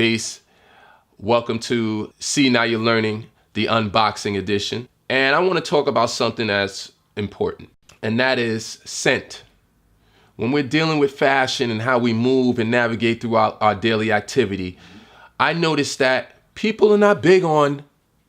Peace. Welcome to See Now You're Learning, the unboxing edition. And I want to talk about something that's important, and that is scent. When we're dealing with fashion and how we move and navigate throughout our daily activity, I noticed that people are not big on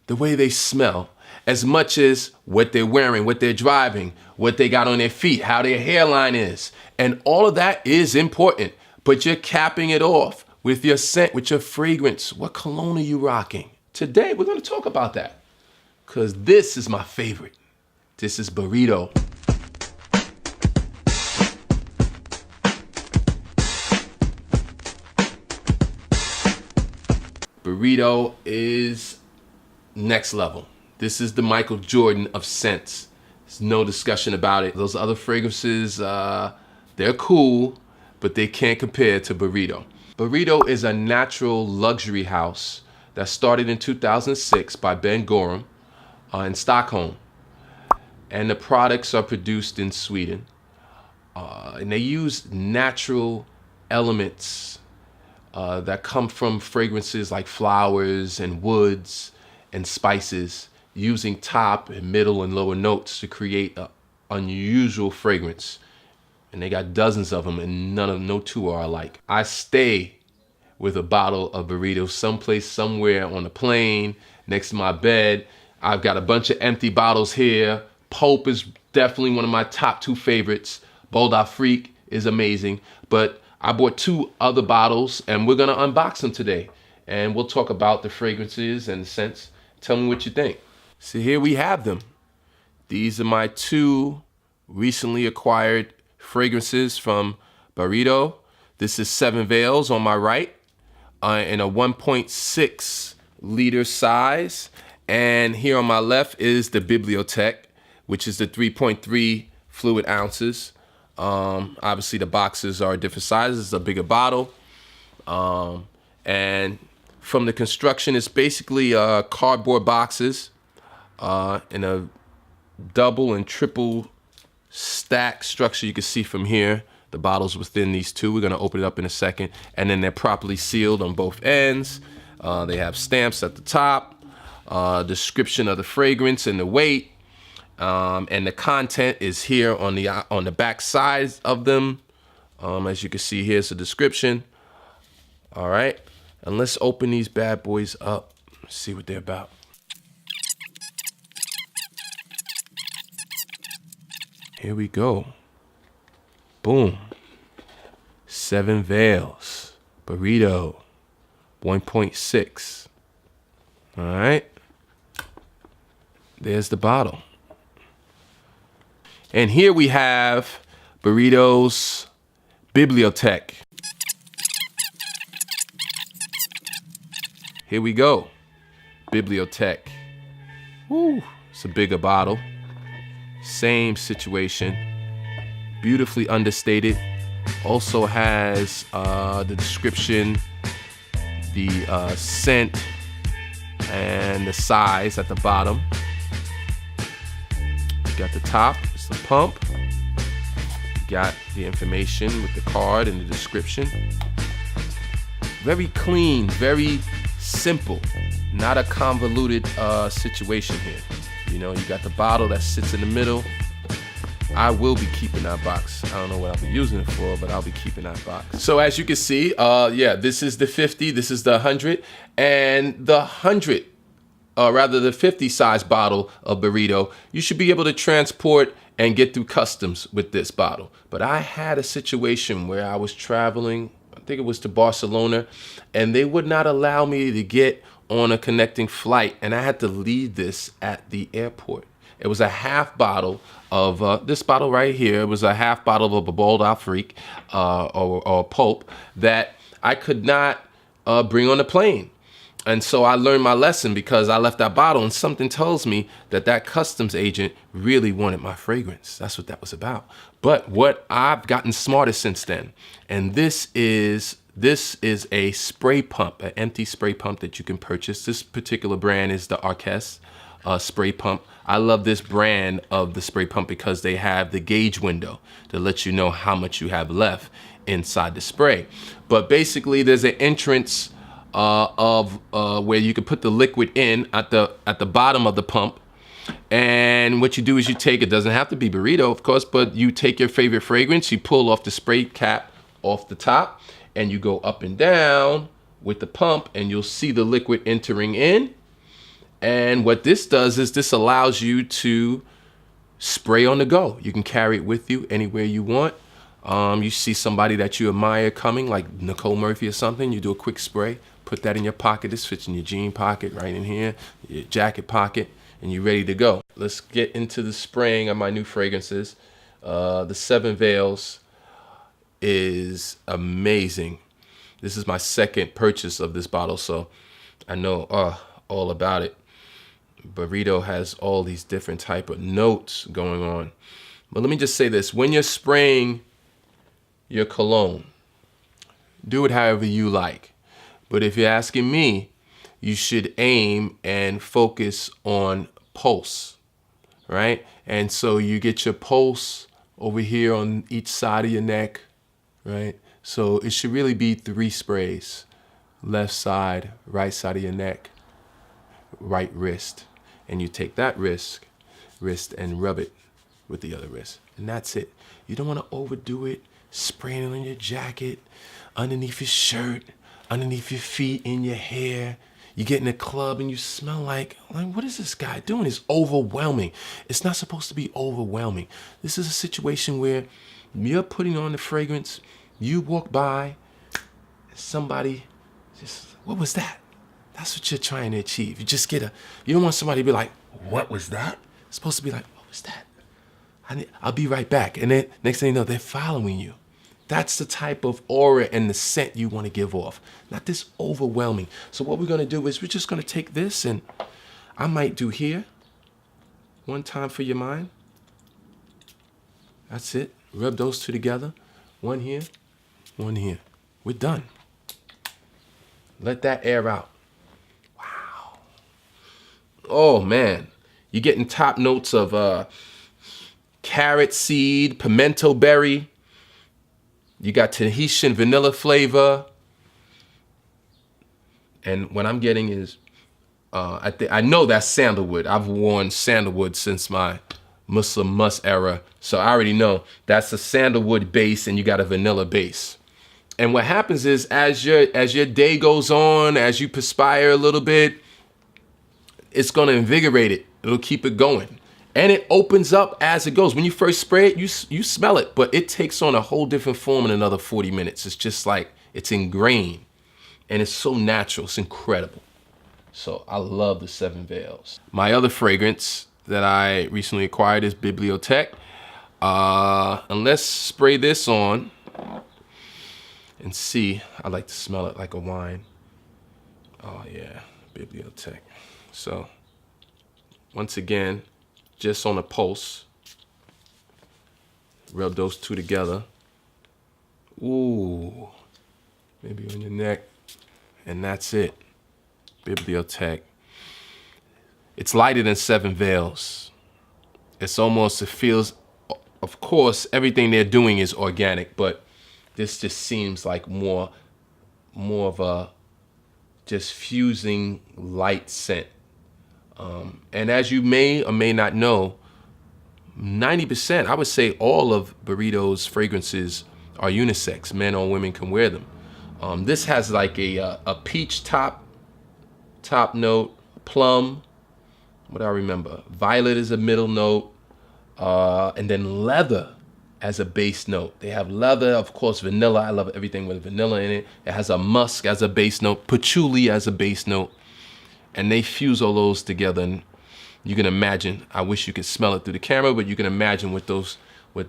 the way they smell as much as what they're wearing, what they're driving, what they got on their feet, how their hairline is. And all of that is important, but you're capping it off with your scent, with your fragrance. What cologne are you rocking? Today, we're gonna talk about that because this is my favorite. This is Byredo. Byredo is next level. This is the Michael Jordan of scents. There's no discussion about it. Those other fragrances, they're cool, but they can't compare to Byredo. Byredo is a natural luxury house that started in 2006 by Ben Gorham in Stockholm. And the products are produced in Sweden. And they use natural elements that come from fragrances like flowers and woods and spices, using top and middle and lower notes to create an unusual fragrance. And they got dozens of them, and no two are alike. I stay with a bottle of Byredo someplace, somewhere on a plane, next to my bed. I've got a bunch of empty bottles here. Pulp is definitely one of my top two favorites. Bold Afrique is amazing, but I bought two other bottles, and we're gonna unbox them today. And we'll talk about the fragrances and the scents. Tell me what you think. So here we have them. These are my two recently acquired fragrances from Byredo. This is 7 Veils on my right in a 1.6 liter size. And here on my left is the Bibliothèque, which is the 3.3 fluid ounces. Obviously the boxes are different sizes, it's a bigger bottle. And from the construction, it's basically cardboard boxes in a double and triple stack structure. You can see from here the bottles within these two. We're going to open it up in a second, and then they're properly sealed on both ends. They have stamps at the top, description of the fragrance and the weight, and the content is here on the back side of them. As you can see, here's the description. All right, and let's open these bad boys up, see what they're about. Here we go. Boom. 7 Veils. Byredo. 1.6. All right. There's the bottle. And here we have Byredo's Bibliothèque. Here we go. Bibliothèque. Woo. It's a bigger bottle. Same situation, beautifully understated. Also has the description, the scent, and the size at the bottom. You got the top, it's the pump. You got the information with the card and the description. Very clean, very simple, not a convoluted situation here. You know, you got the bottle that sits in the middle. I will be keeping that box. I don't know what I'll be using it for, but I'll be keeping that box. So as you can see, yeah, this is the 50, this is the 100, and the 100, rather the 50 size bottle of Byredo, you should be able to transport and get through customs with this bottle. But I had a situation where I was traveling, I think it was to Barcelona, and they would not allow me to get on a connecting flight, and I had to leave this at the airport. It was a half bottle of this bottle right here. It was a half bottle of a Bold Afrique or pulp that I could not bring on the plane. And so I learned my lesson because I left that bottle, and something tells me that that customs agent really wanted my fragrance. That's what that was about. But what I've gotten smarter since then, and this is a spray pump, an empty spray pump that you can purchase. This particular brand is the Arquès spray pump. I love this brand of the spray pump because they have the gauge window to let you know how much you have left inside the spray. But basically there's an entrance of where you can put the liquid in at the bottom of the pump. And what you do is you take, it doesn't have to be Byredo, of course, but you take your favorite fragrance, you pull off the spray cap off the top, and you go up and down with the pump, and you'll see the liquid entering in. And what this does is this allows you to spray on the go. You can carry it with you anywhere you want. You see somebody that you admire coming, like Nicole Murphy or something, you do a quick spray, put that in your pocket. This fits in your jean pocket, right in here, your jacket pocket, and you're ready to go. Let's get into the spraying of my new fragrances. The Seven Veils is amazing. This is my second purchase of this bottle, so I know all about it. Byredo has all these different type of notes going on. But let me just say this. When you're spraying your cologne, do it however you like. But if you're asking me, you should aim and focus on pulse, right? And so you get your pulse over here on each side of your neck, right? So it should really be 3 sprays. Left side, right side of your neck, right wrist. And you take that wrist and rub it with the other wrist. And that's it. You don't want to overdo it, spraying it on your jacket, underneath your shirt, underneath your feet, in your hair. You get in a club and you smell like, what is this guy doing? It's overwhelming. It's not supposed to be overwhelming. This is a situation where you're putting on the fragrance, you walk by, somebody just, what was that? That's what you're trying to achieve. You just get you don't want somebody to be like, what was that? It's supposed to be like, what was that? I'll be right back. And then next thing you know, they're following you. That's the type of aura and the scent you want to give off. Not this overwhelming. So what we're going to do is we're just going to take this, and I might do here. One time for your mind. That's it. Rub those two together. One here, one here. We're done. Let that air out. Wow. Oh, man. You're getting top notes of carrot seed, pimento berry. You got Tahitian vanilla flavor. And what I'm getting is, I know that's sandalwood. I've worn sandalwood since my Muslim Musk era. So I already know that's a sandalwood base and you got a vanilla base. And what happens is as your day goes on, as you perspire a little bit, it's going to invigorate it. It'll keep it going. And it opens up as it goes. When you first spray it, you smell it, but it takes on a whole different form in another 40 minutes. It's just like, it's ingrained and it's so natural. It's incredible. So I love the Seven Veils. My other fragrance that I recently acquired is Bibliothèque. And let's spray this on and see. I like to smell it like a wine. Oh yeah, Bibliothèque. So once again, just on a pulse, rub those two together. Ooh, maybe on your neck, and that's it. Bibliothèque. It's lighter than Seven Veils. It's almost, it feels, of course, everything they're doing is organic, but this just seems like more of a just fusing light scent. And as you may or may not know, 90%, I would say all of Byredo's fragrances are unisex. Men or women can wear them. This has like a peach top note, plum, what do I remember? Violet is a middle note, and then leather as a base note. They have leather, of course, vanilla. I love everything with vanilla in it. It has a musk as a base note, patchouli as a base note. And they fuse all those together, and you can imagine, I wish you could smell it through the camera, but you can imagine what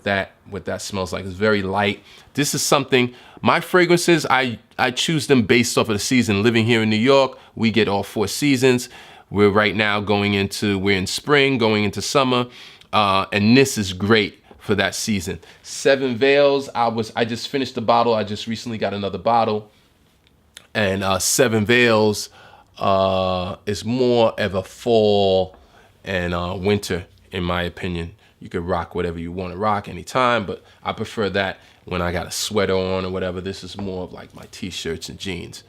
that smells like. It's very light. This is something, my fragrances, I choose them based off of the season. Living here in New York, we get all 4 seasons. We're right now we're in spring, going into summer, and this is great for that season. Seven Veils, I just finished the bottle. I just recently got another bottle, and Seven Veils is more of a fall and winter, in my opinion. You could rock whatever you want to rock anytime, but I prefer that when I got a sweater on or whatever. This is more of like my t-shirts and jeans.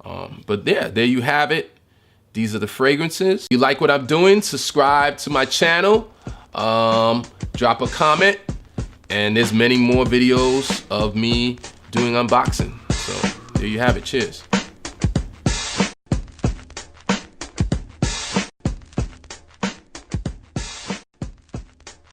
But yeah, there you have it. These are the fragrances. If you like what I'm doing, subscribe to my channel, drop a comment, and there's many more videos of me doing unboxing. So there you have it. Cheers.